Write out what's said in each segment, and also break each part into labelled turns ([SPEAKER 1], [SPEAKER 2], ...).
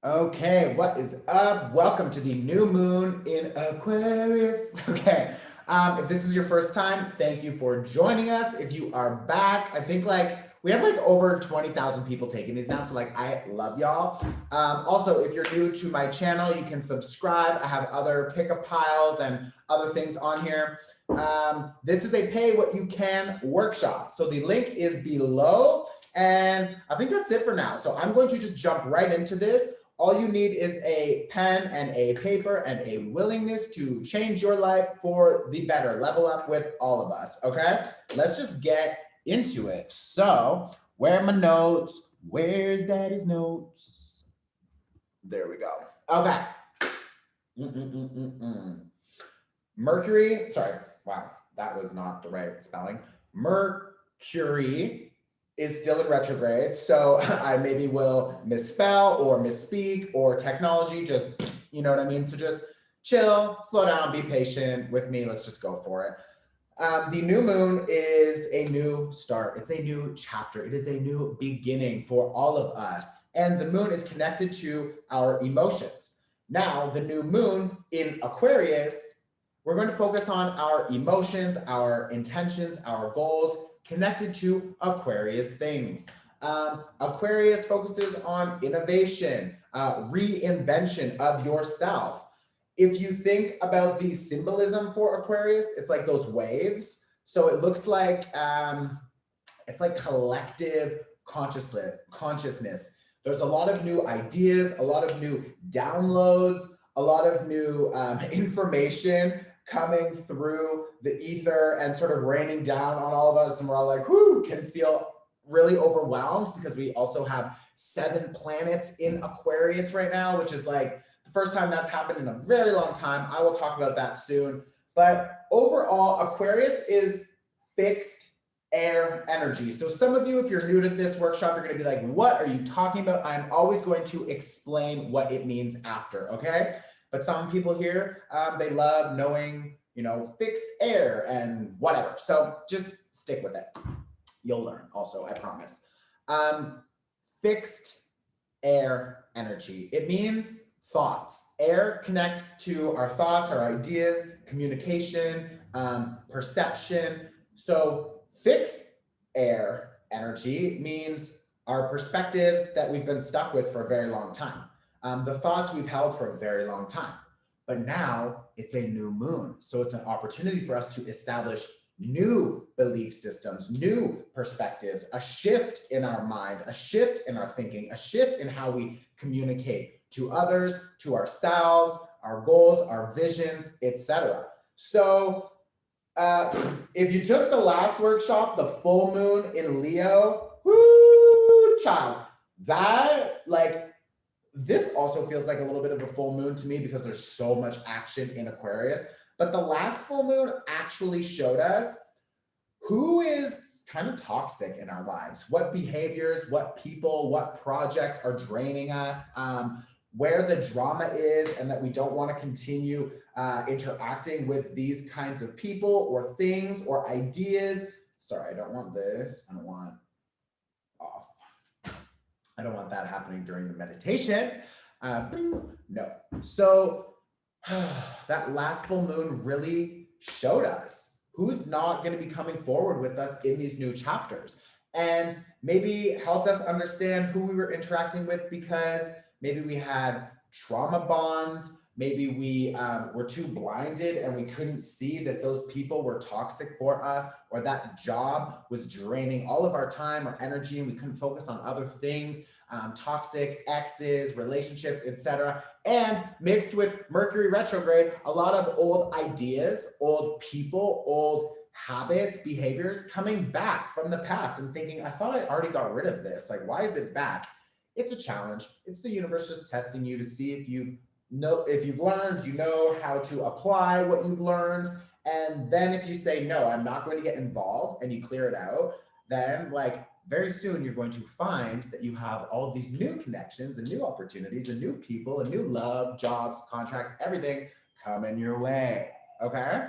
[SPEAKER 1] Okay, what is up? Welcome to the new moon in Aquarius. Okay, if this is your first time, thank you for joining us. If you are back, I think we have over 20,000 people taking these now, so I love y'all. Also, if you're new to my channel, you can subscribe. I have other pickup piles and other things on here. This is a pay what you can workshop. So the link is below, and I think that's it for now. So I'm going to just jump right into this. All you need is a pen and a paper and a willingness to change your life for the better. Level up with all of us, okay? Let's just get into it. So, where are my notes? Where's Daddy's notes? There we go. Okay. Mercury, sorry, wow, that was not the right spelling. Mercury is still in retrograde, so I maybe will misspell or misspeak or technology, just, you know what I mean? So just chill, slow down, be patient with me. Let's just go for it. The new moon is a new start. It's a new chapter. It is a new beginning for all of us. And the moon is connected to our emotions. Now, the new moon in Aquarius, we're going to focus on our emotions, our intentions, our goals, connected to Aquarius things. Aquarius focuses on innovation, reinvention of yourself. If you think about the symbolism for Aquarius, it's like those waves. So it looks like it's like collective consciousness. There's a lot of new ideas, a lot of new downloads, a lot of new information coming through the ether and sort of raining down on all of us. And we're all like, whoo, can feel really overwhelmed because we also have 7 planets in Aquarius right now, which is the first time that's happened in a very long time. I will talk about that soon. But overall, Aquarius is fixed air energy. So some of you, if you're new to this workshop, you're going to be like, what are you talking about? I'm always going to explain what it means after, okay? But some people here, they love knowing, fixed air and whatever. So just stick with it. You'll learn also, I promise. Fixed air energy. It means thoughts. Air connects to our thoughts, our ideas, communication, perception. So fixed air energy means our perspectives that we've been stuck with for a very long time. The thoughts we've held for a very long time. But now it's a new moon. So it's an opportunity for us to establish new belief systems, new perspectives, a shift in our mind, a shift in our thinking, a shift in how we communicate to others, to ourselves, our goals, our visions, etc. So if you took the last workshop, the full moon in Leo, whoo, child, that this also feels like a little bit of a full moon to me because there's so much action in Aquarius. But the last full moon actually showed us who is kind of toxic in our lives, what behaviors, what people, what projects are draining us, where the drama is, and that we don't want to continue interacting with these kinds of people or things or ideas. Sorry, I don't want this. I don't want off. I don't want that happening during the meditation. No. So that last full moon really showed us who's not going to be coming forward with us in these new chapters, and maybe helped us understand who we were interacting with because maybe we had trauma bonds, maybe we were too blinded and we couldn't see that those people were toxic for us, or that job was draining all of our time or energy and we couldn't focus on other things, toxic exes, relationships, etc. And mixed with Mercury retrograde, a lot of old ideas, old people, old habits, behaviors coming back from the past and thinking, I thought I already got rid of this. Why is it back? It's a challenge. It's the universe just testing you to see if you've learned, how to apply what you've learned. And then if you say, no, I'm not going to get involved, and you clear it out, then very soon you're going to find that you have all these new connections and new opportunities and new people and new love, jobs, contracts, everything coming your way. Okay.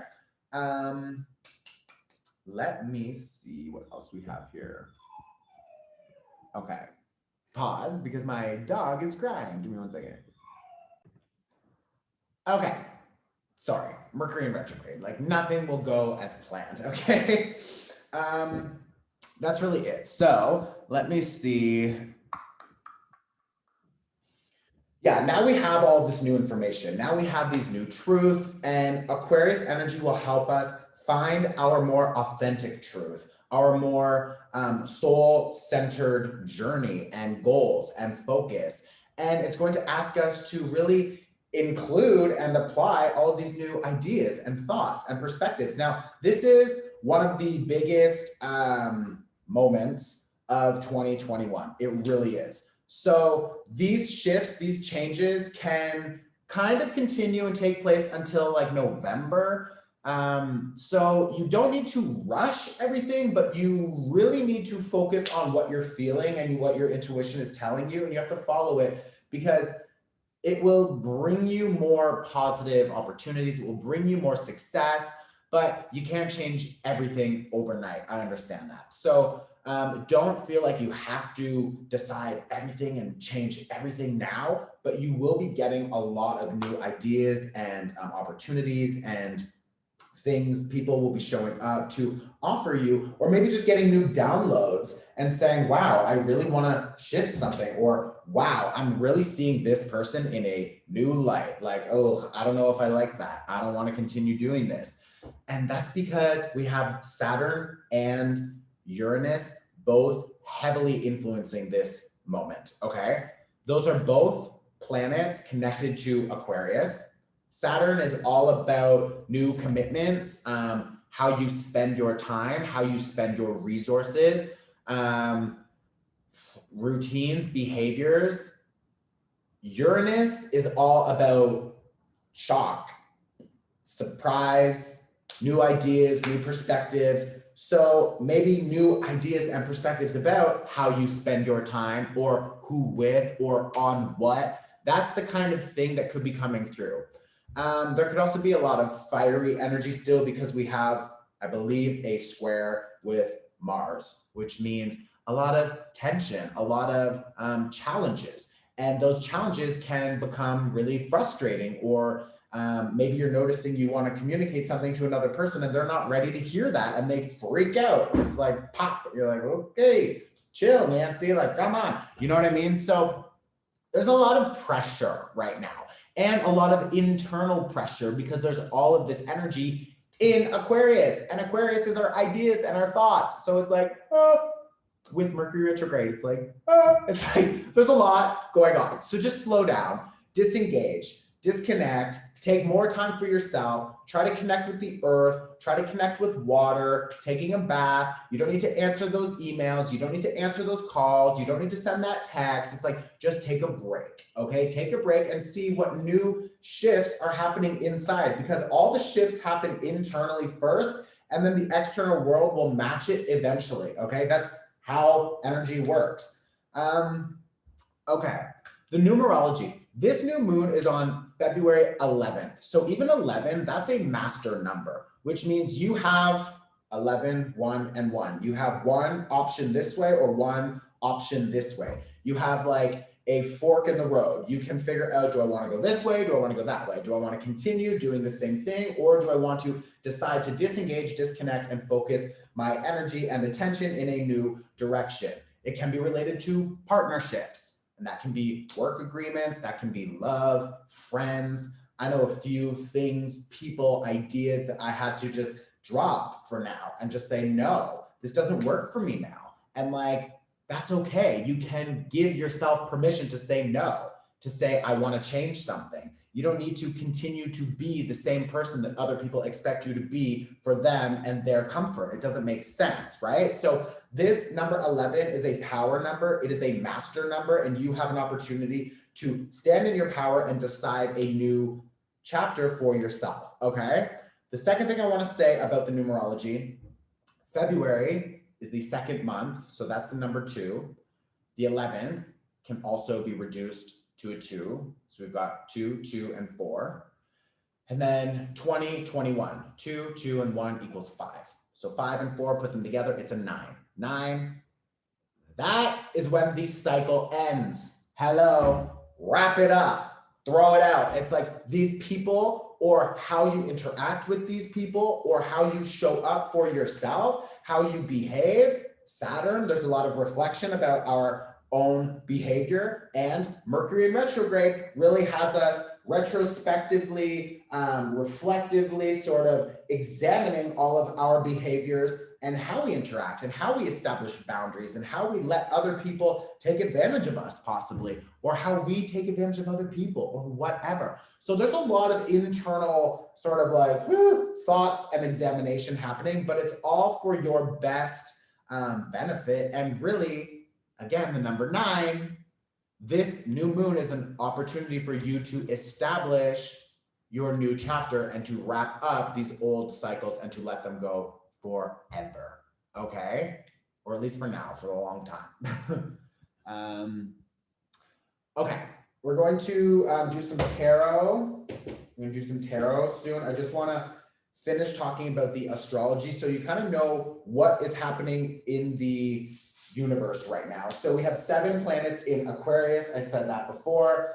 [SPEAKER 1] Let me see what else we have here. Okay. pause because my dog is crying. Give me 1 second. Okay. Sorry, Mercury in retrograde. Like nothing will go as planned, okay? That's really it. So let me see. Yeah, now we have all this new information. Now we have these new truths, and Aquarius energy will help us find our more authentic truth, our more soul-centered journey and goals and focus. And it's going to ask us to really include and apply all of these new ideas and thoughts and perspectives. Now, this is one of the biggest moments of 2021. It really is. So these shifts, these changes can kind of continue and take place until like November. So you don't need to rush everything, but you really need to focus on what you're feeling and what your intuition is telling you, and you have to follow it because it will bring you more positive opportunities. It will bring you more success, but you can't change everything overnight. I understand that. So don't feel like you have to decide everything and change everything now, but you will be getting a lot of new ideas and opportunities and things people will be showing up to offer you, or maybe just getting new downloads and saying, wow, I really want to shift something, or wow, I'm really seeing this person in a new light. Like, oh, I don't know if I like that. I don't want to continue doing this. And that's because we have Saturn and Uranus both heavily influencing this moment, okay? Those are both planets connected to Aquarius. Saturn is all about new commitments, how you spend your time, how you spend your resources, routines, behaviors. Uranus is all about shock, surprise, new ideas, new perspectives. So maybe new ideas and perspectives about how you spend your time, or who with, or on what. That's the kind of thing that could be coming through. There could also be a lot of fiery energy still because we have, I believe, a square with Mars, which means a lot of tension, a lot of challenges. And those challenges can become really frustrating, or maybe you're noticing you want to communicate something to another person and they're not ready to hear that and they freak out. It's like pop. You're like, okay, chill, Nancy. Like, come on. You know what I mean? So there's a lot of pressure right now, and a lot of internal pressure because there's all of this energy in Aquarius, and Aquarius is our ideas and our thoughts. So it's like, oh, with Mercury retrograde, it's like there's a lot going on. So just slow down, disengage, disconnect, take more time for yourself, try to connect with the earth, try to connect with water, taking a bath. You don't need to answer those emails. You don't need to answer those calls. You don't need to send that text. It's like, just take a break, okay? Take a break and see what new shifts are happening inside, because all the shifts happen internally first, and then the external world will match it eventually, okay? That's how energy works. Okay, the numerology. This new moon is on February 11th. So even 11, that's a master number, which means you have 11, 1, and 1. You have one option this way or one option this way. You have like a fork in the road. You can figure out, do I want to go this way? Do I want to go that way? Do I want to continue doing the same thing? Or do I want to decide to disengage, disconnect, and focus my energy and attention in a new direction? It can be related to partnerships. And that can be work agreements, that can be love, friends. I know a few things, people, ideas that I had to just drop for now and just say, no, this doesn't work for me now. And like, that's okay. You can give yourself permission to say no, to say, I want to change something. You don't need to continue to be the same person that other people expect you to be for them and their comfort. It doesn't make sense, right? So this number 11 is a power number. It is a master number, and you have an opportunity to stand in your power and decide a new chapter for yourself, okay? The second thing I want to say about the numerology, February is the second month, so that's the number 2. The 11th can also be reduced to a 2. So we've got 2, 2, and 4. And then 20, 21. 2, 2, and 1 equals 5. So 5 and 4, put them together, it's a 9. 9, that is when the cycle ends. Hello, wrap it up, throw it out. It's like these people, or how you interact with these people, or how you show up for yourself, how you behave. Saturn, there's a lot of reflection about our own behavior, and Mercury in retrograde really has us retrospectively, reflectively sort of examining all of our behaviors and how we interact and how we establish boundaries and how we let other people take advantage of us possibly, or how we take advantage of other people or whatever. So there's a lot of internal sort of like thoughts and examination happening, but it's all for your best benefit. And really, again, the number 9, this new moon is an opportunity for you to establish your new chapter and to wrap up these old cycles and to let them go forever, okay? Or at least for now, for a long time. Okay, we're going to do some tarot. We're gonna do some tarot soon. I just wanna finish talking about the astrology so you kind of know what is happening in the universe right now. So we have 7 planets in Aquarius. I said that before.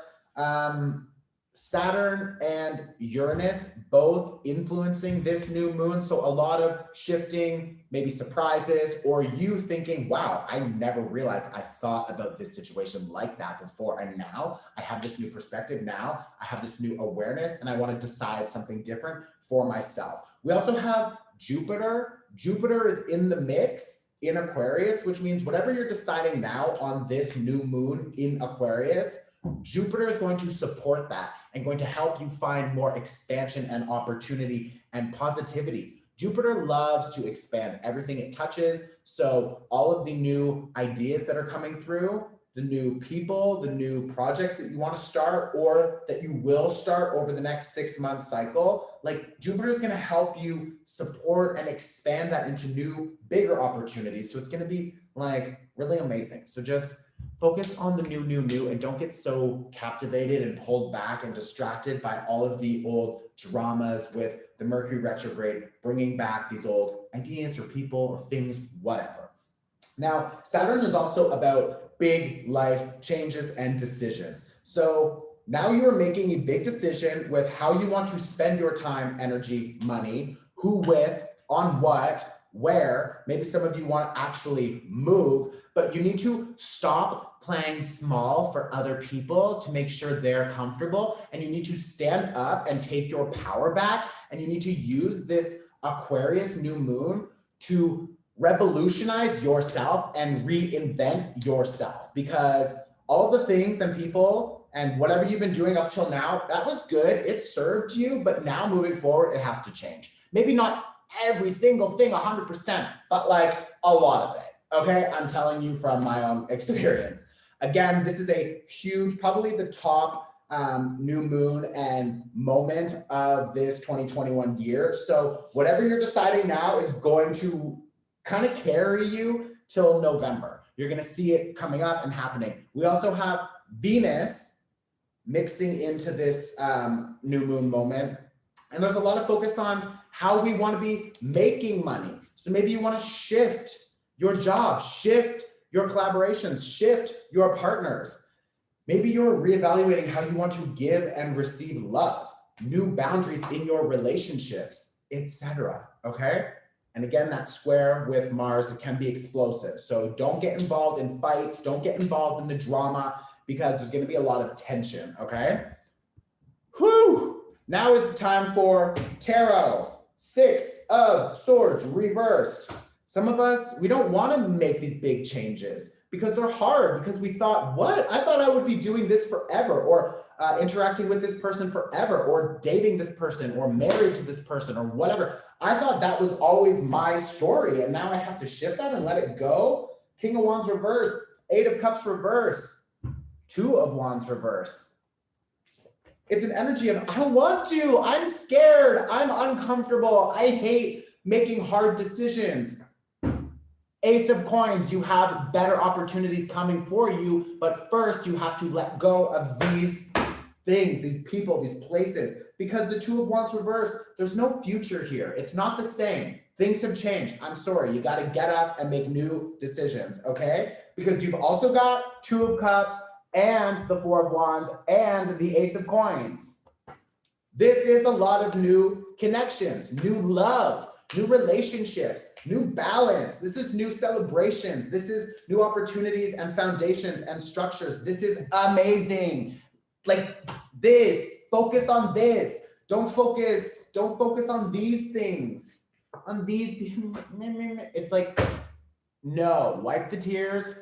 [SPEAKER 1] Saturn and Uranus both influencing this new moon. So a lot of shifting, maybe surprises, or you thinking, wow, I never realized I thought about this situation like that before. And now I have this new perspective. Now I have this new awareness and I want to decide something different for myself. We also have Jupiter. Jupiter is in the mix in Aquarius, which means whatever you're deciding now on this new moon in Aquarius, Jupiter is going to support that and going to help you find more expansion and opportunity and positivity. Jupiter loves to expand everything it touches. So all of the new ideas that are coming through, the new people, the new projects that you want to start or that you will start over the next 6-month cycle, like Jupiter is going to help you support and expand that into new, bigger opportunities. So it's going to be like really amazing. So just focus on the new, and don't get so captivated and pulled back and distracted by all of the old dramas with the Mercury retrograde, bringing back these old ideas or people or things, whatever. Now, Saturn is also about big life changes and decisions. So now you're making a big decision with how you want to spend your time, energy, money, who with, on what, where. Maybe some of you want to actually move, but you need to stop playing small for other people to make sure they're comfortable. And you need to stand up and take your power back. And you need to use this Aquarius new moon to revolutionize yourself and reinvent yourself, because all the things and people and whatever you've been doing up till now, that was good. It served you, but now moving forward, it has to change. Maybe not every single thing 100%, but like a lot of it. Okay, I'm telling you from my own experience. Again, this is a huge, probably the top new moon and moment of this 2021 year. So whatever you're deciding now is going to kind of carry you till November. You're going to see it coming up and happening. We also have Venus mixing into this new moon moment. And there's a lot of focus on how we want to be making money. So maybe you want to shift your job, shift your collaborations, shift your partners. Maybe you're reevaluating how you want to give and receive love, new boundaries in your relationships, etc. Okay? And again, that square with Mars, it can be explosive. So don't get involved in fights, don't get involved in the drama, because there's going to be a lot of tension, okay? Whew! Now it's time for tarot. 6 of Swords reversed. Some of us, we don't want to make these big changes because they're hard, because we thought, what? I thought I would be doing this forever, or interacting with this person forever, or dating this person, or married to this person, or whatever. I thought that was always my story, and now I have to shift that and let it go. King of Wands reverse, 8 of Cups reverse, 2 of Wands reverse. It's an energy of, I don't want to, I'm scared, I'm uncomfortable, I hate making hard decisions. Ace of Coins, you have better opportunities coming for you, but first you have to let go of these things, these people, these places, because the 2 of Wands reverse, there's no future here. It's not the same. Things have changed. I'm sorry. You got to get up and make new decisions, okay? Because you've also got Two of Cups and the Four of Wands and the Ace of Coins. This is a lot of new connections, new love, new relationships, new balance. This is new celebrations. This is new opportunities and foundations and structures. This is amazing. Like this, focus on this. Don't focus on these things. On these, it's like, no, wipe the tears,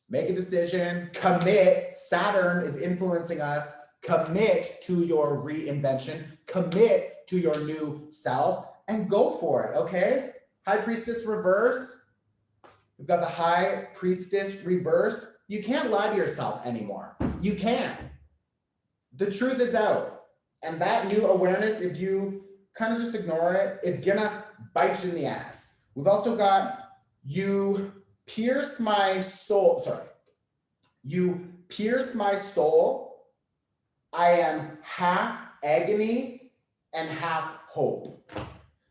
[SPEAKER 1] make a decision, commit. Saturn is influencing us. Commit to your reinvention, commit to your new self, and go for it, okay? High Priestess reverse. We've got the High Priestess reverse. You can't lie to yourself anymore. You can't. The truth is out. And that new awareness, if you kind of just ignore it, it's gonna bite you in the ass. We've also got you pierce my soul. Sorry. You pierce my soul. I am half agony and half hope.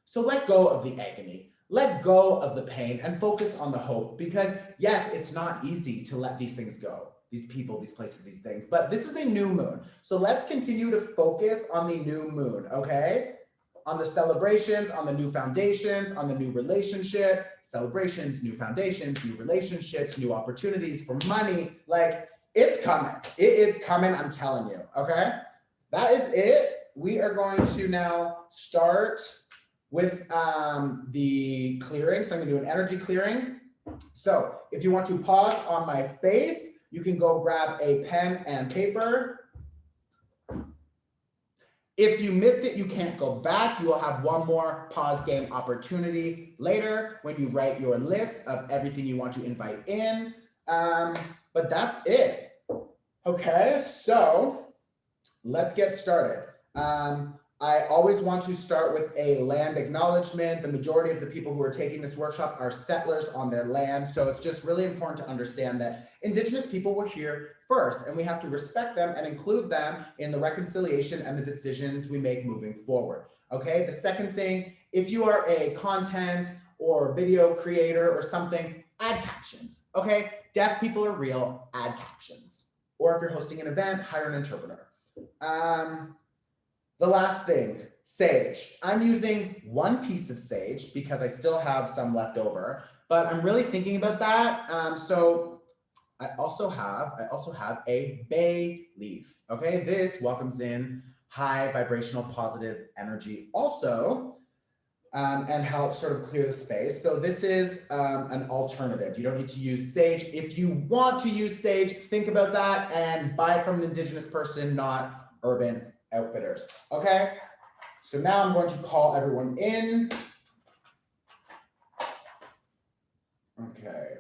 [SPEAKER 1] So let go of the agony, let go of the pain, and focus on the hope, because yes, it's not easy to let these things go, these people, these places, these things, but this is a new moon. So let's continue to focus on the new moon, okay? On the celebrations, on the new foundations, on the new relationships, celebrations, new foundations, new relationships, new opportunities for money. Like, it's coming. It is coming, I'm telling you, okay? That is it. We are going to now start with the clearing. So I'm gonna do an energy clearing. So if you want to pause on my face, you can go grab a pen and paper. If you missed it, you can't go back. You will have one more pause game opportunity later when you write your list of everything you want to invite in. But that's it. Okay, so let's get started. I always want to start with a land acknowledgement. The majority of the people who are taking this workshop are settlers on their land. So it's just really important to understand that Indigenous people were here first, and we have to respect them and include them in the reconciliation and the decisions we make moving forward. Okay, the second thing, if you are a content or video creator or something, add captions. Okay, deaf people are real, add captions. Or if you're hosting an event, hire an interpreter. The last thing, sage. I'm using one piece of sage because I still have some left over, but I'm really thinking about that. So I also have a bay leaf. Okay, this welcomes in high vibrational positive energy also, and helps sort of clear the space. So this is an alternative. You don't need to use sage. If you want to use sage, think about that and buy it from an Indigenous person, not Urban Outfitters. Okay, so now I'm going to call everyone in. Okay.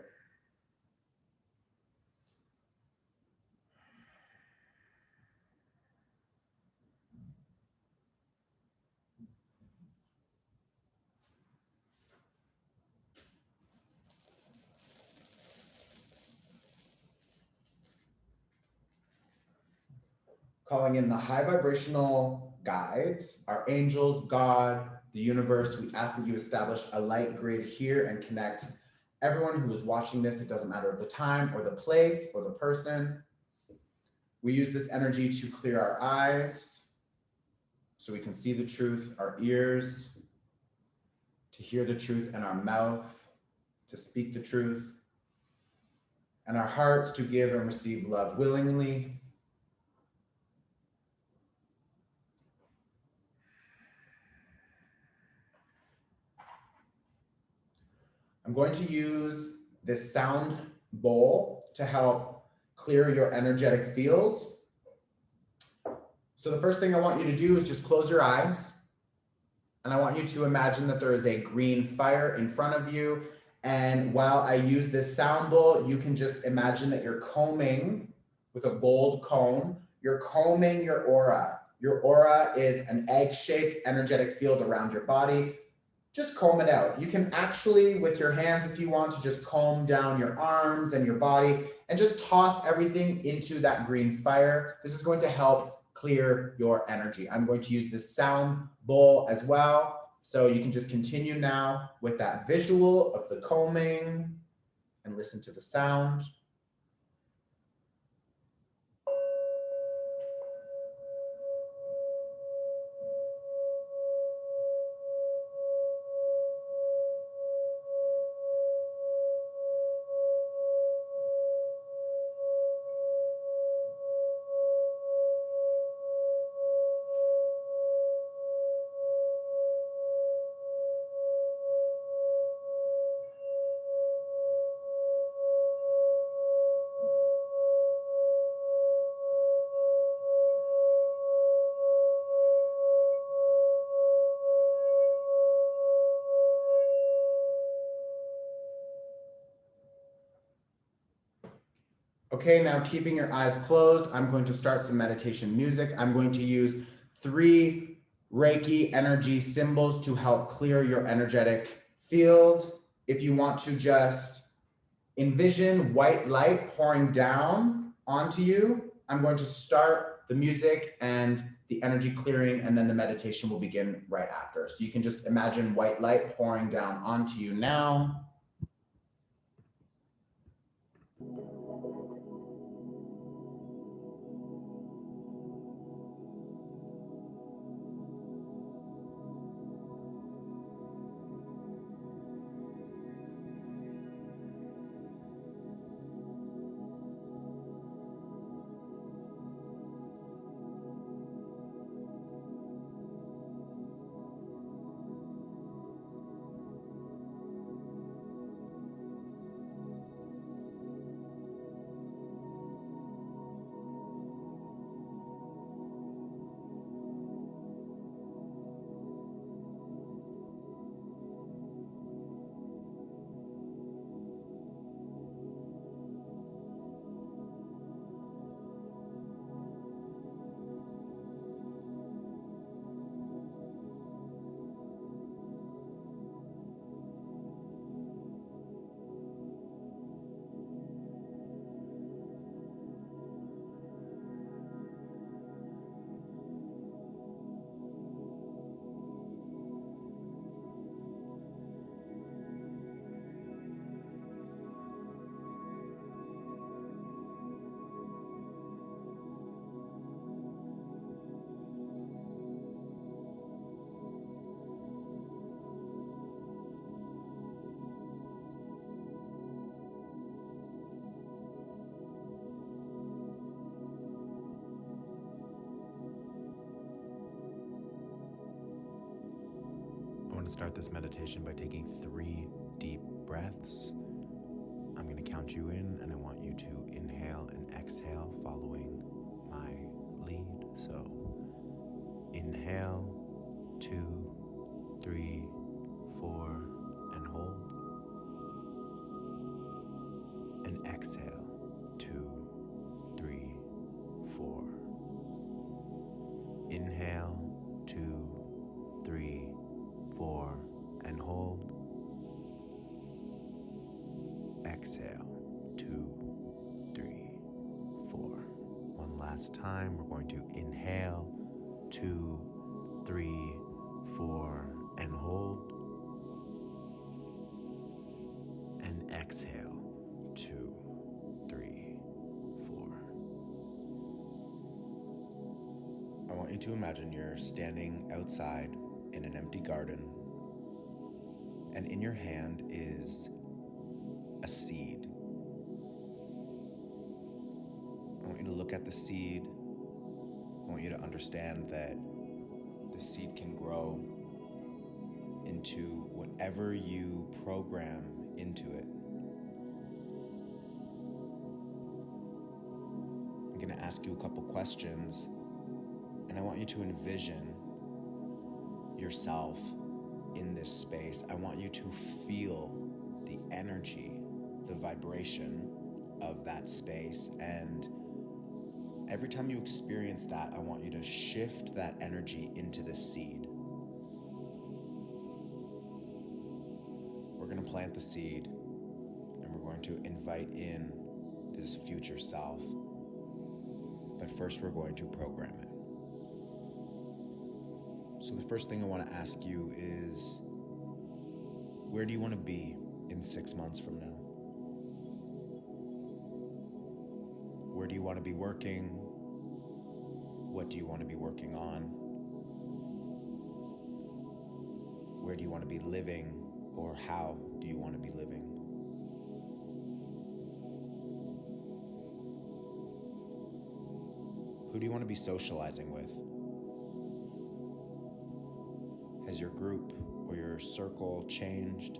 [SPEAKER 1] Calling in the high vibrational guides, our angels, God, the universe. We ask that you establish a light grid here and connect everyone who is watching this. It doesn't matter the time or the place or the person. We use this energy to clear our eyes so we can see the truth, our ears to hear the truth, and our mouth to speak the truth, and our hearts to give and receive love willingly. I'm going to use this sound bowl to help clear your energetic field. So the first thing I want you to do is just close your eyes. And I want you to imagine that there is a green fire in front of you. And while I use this sound bowl, you can just imagine that you're combing with a gold comb. You're combing your aura. Your aura is an egg-shaped energetic field around your body. Just comb it out. You can actually, with your hands, if you want to, just comb down your arms and your body and just toss everything into that green fire. This is going to help clear your energy. I'm going to use this sound bowl as well. So you can just continue now with that visual of the combing and listen to the sound. Okay, now keeping your eyes closed, I'm going to start some meditation music. I'm going to use 3 Reiki energy symbols to help clear your energetic field. If you want to just envision white light pouring down onto you, I'm going to start the music and the energy clearing, and then the meditation will begin right after. So you can just imagine white light pouring down onto you now.
[SPEAKER 2] I want to start this meditation by taking 3 deep breaths. I'm going to count you in, and I want you to inhale and exhale following my lead. So inhale, 2, 3, 4, and hold. And exhale, 2, 3, 4. Inhale, 2, 3, 4, and hold. Exhale, 2, 3, 4. One last time, we're going to inhale, 2, 3, 4, and hold. And exhale, 2, 3, 4. I want you to imagine you're standing outside in an empty garden, and in your hand is a seed. I want you to look at the seed. I want you to understand that the seed can grow into whatever you program into it. I'm going to ask you a couple questions, and I want you to envision yourself in this space. I want you to feel the energy, the vibration of that space, and every time you experience that, I want you to shift that energy into the seed. We're going to plant the seed, and we're going to invite in this future self. But first, we're going to program it. So the first thing I want to ask you is, where do you want to be in 6 months from now? Where do you want to be working? What do you want to be working on? Where do you want to be living, or how do you want to be living? Who do you want to be socializing with? Has your group or your circle changed?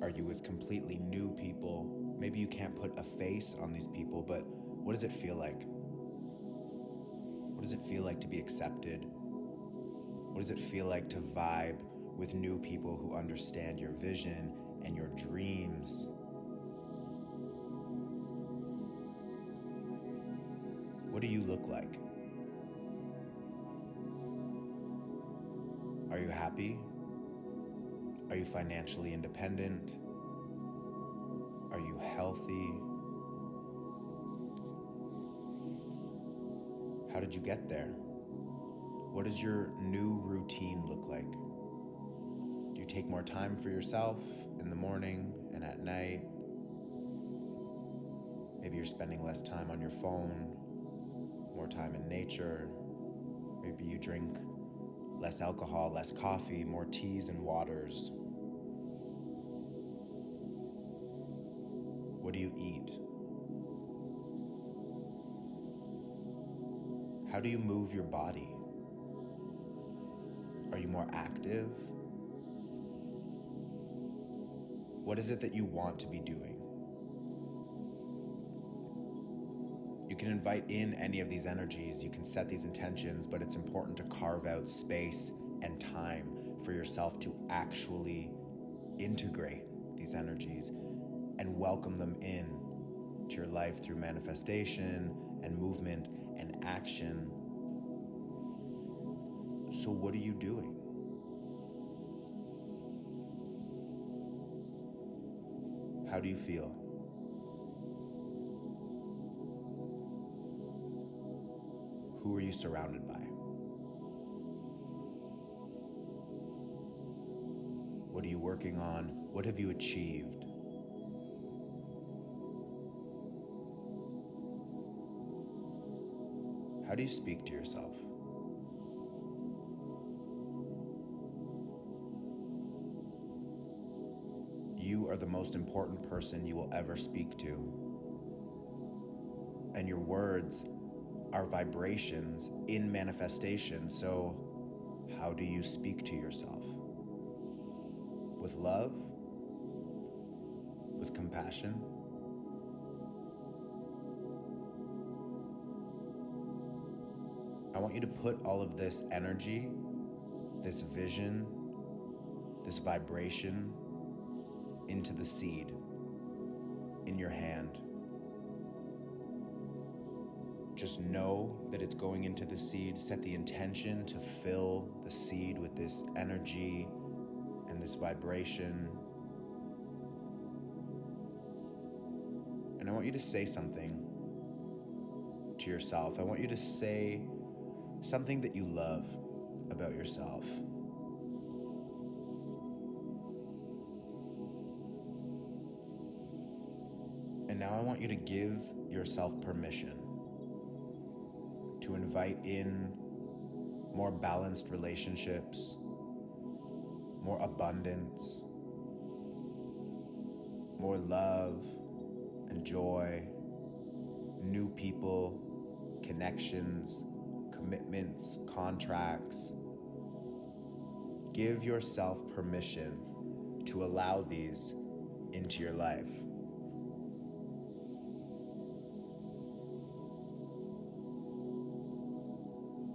[SPEAKER 2] Are you with completely new people? Maybe you can't put a face on these people, but what does it feel like? What does it feel like to be accepted? What does it feel like to vibe with new people who understand your vision and your dreams? What do you look like? Are you happy? Are you financially independent? Are you healthy? How did you get there? What does your new routine look like? Do you take more time for yourself in the morning and at night? Maybe you're spending less time on your phone, more time in nature. Maybe you drink less alcohol, less coffee, more teas and waters. What do you eat? How do you move your body? Are you more active? What is it that you want to be doing? You can invite in any of these energies, you can set these intentions, but it's important to carve out space and time for yourself to actually integrate these energies and welcome them in to your life through manifestation and movement and action. So what are you doing? How do you feel? Who are you surrounded by? What are you working on? What have you achieved? How do you speak to yourself? You are the most important person you will ever speak to. And your words are vibrations in manifestation. So how do you speak to yourself? With love? With compassion? I want you to put all of this energy, this vision, this vibration into the seed in your hand. Just know that it's going into the seed. Set the intention to fill the seed with this energy and this vibration. And I want you to say something to yourself. I want you to say something that you love about yourself. And now I want you to give yourself permission to invite in more balanced relationships, more abundance, more love and joy, new people, connections, commitments, contracts. Give yourself permission to allow these into your life.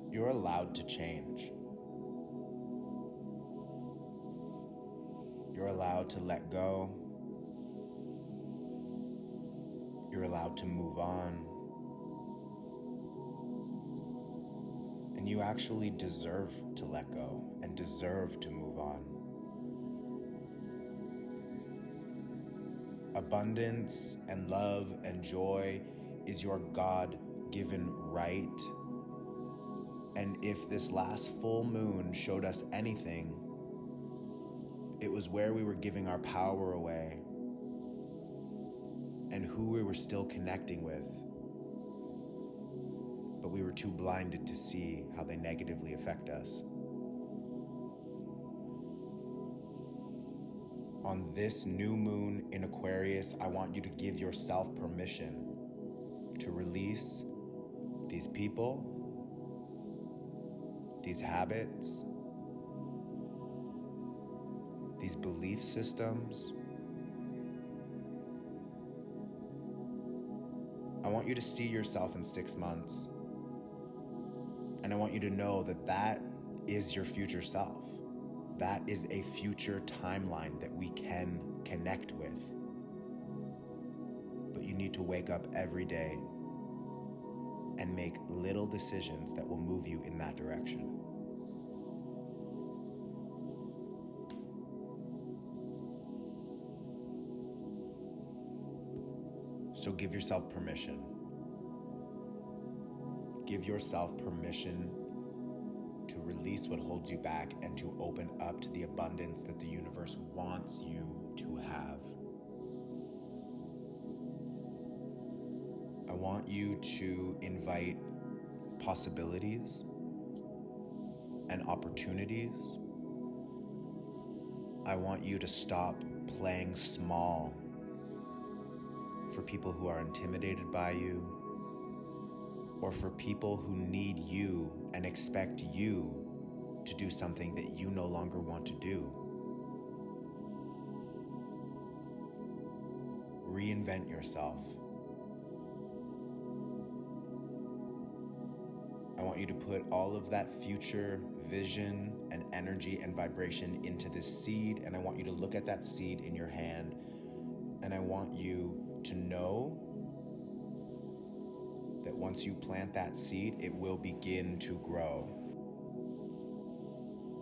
[SPEAKER 2] You're allowed to change. You're allowed to let go. You're allowed to move on. And you actually deserve to let go and deserve to move on. Abundance and love and joy is your God-given right. And if this last full moon showed us anything, it was where we were giving our power away. and who we were still connecting with, but we were too blinded to see how they negatively affect us. On this new moon in Aquarius, I want you to give yourself permission to release these people, these habits, these belief systems. I want you to see yourself in 6 months. And I want you to know that that is your future self. That is a future timeline that we can connect with. But you need to wake up every day and make little decisions that will move you in that direction. So give yourself permission. Give yourself permission to release what holds you back and to open up to the abundance that the universe wants you to have. I want you to invite possibilities and opportunities. I want you to stop playing small for people who are intimidated by you, or for people who need you and expect you to do something that you no longer want to do. Reinvent yourself. I want you to put all of that future vision and energy and vibration into this seed, and I want you to look at that seed in your hand, and I want you to know that once you plant that seed, it will begin to grow.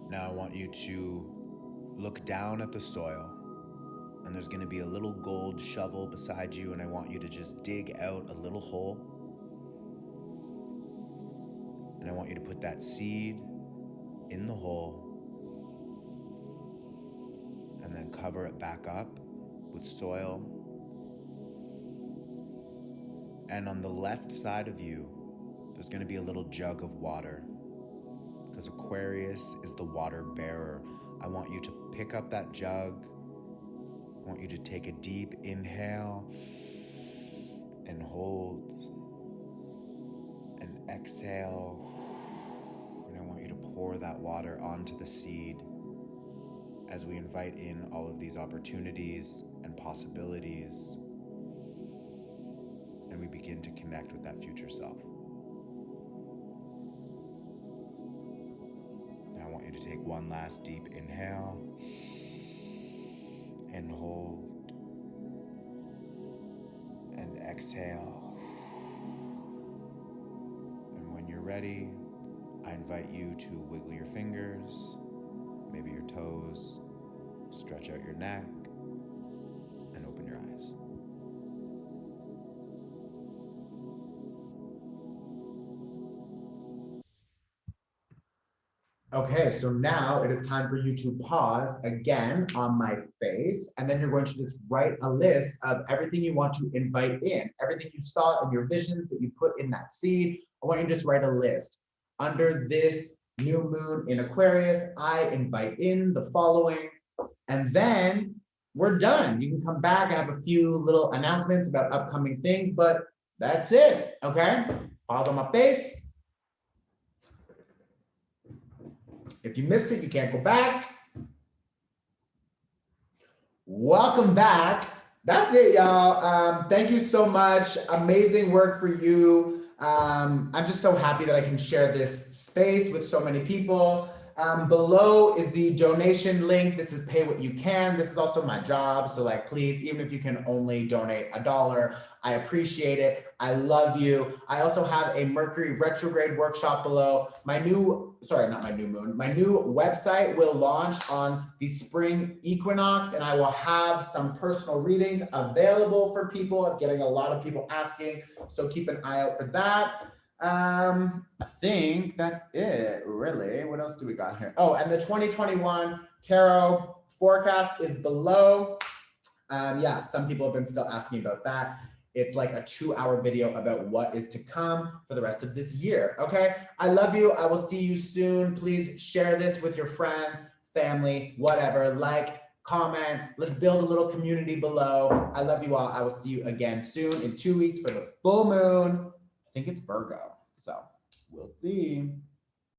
[SPEAKER 2] Now I want you to look down at the soil, and there's going to be a little gold shovel beside you, and I want you to just dig out a little hole. And I want you to put that seed in the hole and then cover it back up with soil. And on the left side of you, there's going to be a little jug of water, because Aquarius is the water bearer. I want you to pick up that jug. I want you to take a deep inhale and hold and exhale. And I want you to pour that water onto the seed as we invite in all of these opportunities and possibilities, and we begin to connect with that future self. Now I want you to take one last deep inhale and hold and exhale. And when you're ready, I invite you to wiggle your fingers, maybe your toes, stretch out your neck, and open your eyes.
[SPEAKER 1] Okay, so now it is time for you to pause again on my face, and then you're going to just write a list of everything you want to invite in, everything you saw in your visions that you put in that seed. I want you to just write a list. Under this new moon in Aquarius, I invite in the following, and then we're done. You can come back. I have a few little announcements about upcoming things, but that's it, okay? Pause on my face. If you missed it, you can't go back. Welcome back. That's it, y'all. Thank you so much. Amazing work for you. I'm just so happy that I can share this space with so many people. Below is the donation link. This is pay what you can. This is also my job. So like, please, even if you can only donate $1, I appreciate it. I love you. I also have a Mercury retrograde workshop below. My new website will launch on the spring equinox, and I will have some personal readings available for people. I'm getting a lot of people asking, so keep an eye out for that. I think that's it, really. What else do we got here? Oh, and the 2021 tarot forecast is below. Yeah, some people have been still asking about that. It's like a 2-hour video about what is to come for the rest of this year. Okay. I love you. I will see you soon. Please share this with your friends, family, whatever. Like, comment. Let's build a little community below. I love you all. I will see you again soon in 2 weeks for the full moon. I think it's Virgo. So we'll see.